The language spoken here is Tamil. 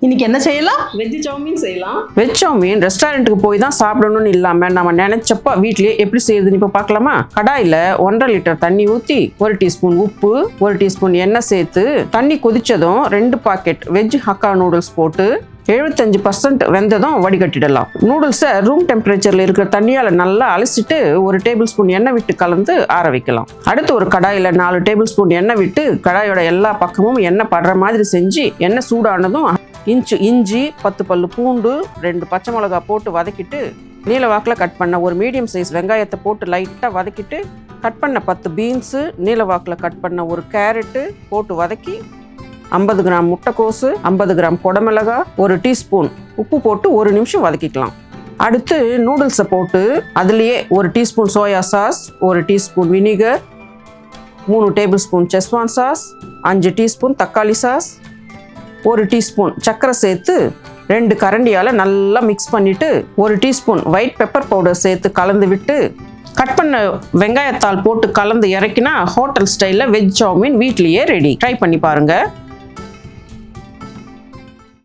இன்னைக்கு என்ன செய்யலாம்? வெஜ் சௌமீன் செய்யலாம். வெஜ் சௌமீன் ரெஸ்டாரண்ட்டுக்கு போய் தான் சாப்பிடணும்னு இல்லாம நம்ம நினைச்சப்ப வீட்லயே எப்படி செய்யுதுன்னு இப்போ பார்க்கலாமா? கடாயில 1.5 லிட்டர் தண்ணி ஊற்றி 1 டீஸ்பூன் உப்பு 1 டீஸ்பூன் எண்ணெய் சேர்த்து தண்ணி கொதிச்சதும் 2 பாக்கெட் வெஜ் ஹக்கா நூடுல்ஸ் போட்டு 75% வெந்ததும் வடிகட்டிடலாம். நூடுல்ஸை ரூம் டெம்பரேச்சர்ல இருக்கிற தண்ணியால் நல்லா அலசிட்டு 1 டேபிள் ஸ்பூன் எண்ணெய் விட்டு கலந்து ஆற வைக்கலாம். அடுத்து ஒரு கடாயில் 4 டேபிள் ஸ்பூன் எண்ணெய் விட்டு கடாயோட எல்லா பக்கமும் எண்ணெய் படுற மாதிரி செஞ்சு எண்ணெய் சூடானதும் இஞ்சி 10 பல்லு பூண்டு 2 பச்சை மிளகா போட்டு வதக்கிட்டு நீல வாக்கில் கட் பண்ண ஒரு மீடியம் சைஸ் வெங்காயத்தை போட்டு லைட்டாக வதக்கிட்டு கட் பண்ண 10 பீன்ஸு நீல வாக்கில் கட் பண்ண ஒரு கேரட்டு போட்டு வதக்கி 50 கிராம் முட்டைக்கோசு 50 கிராம் குடமிளகா 1 டீஸ்பூன் உப்பு போட்டு 1 நிமிஷம் வதக்கிக்கலாம். அடுத்து நூடுல்ஸை போட்டு அதுலேயே 1 teaspoon soya sauce 1 teaspoon vinegar 3 table spoon schezwan sauce 5 teaspoon தக்காளி சாஸ் 1 டீஸ்பூன் சர்க்கரை சேர்த்து 2 கரண்டியால் நல்லா மிக்ஸ் பண்ணிவிட்டு 1 டீஸ்பூன் ஒயிட் பெப்பர் பவுடர் சேர்த்து கலந்து விட்டு கட் பண்ண வெங்காயத்தாள் போட்டு கலந்து இறக்கினா ஹோட்டல் ஸ்டைலில் வெஜ் சௌமீன் வீட்லேயே ரெடி. ட்ரை பண்ணி பாருங்கள்.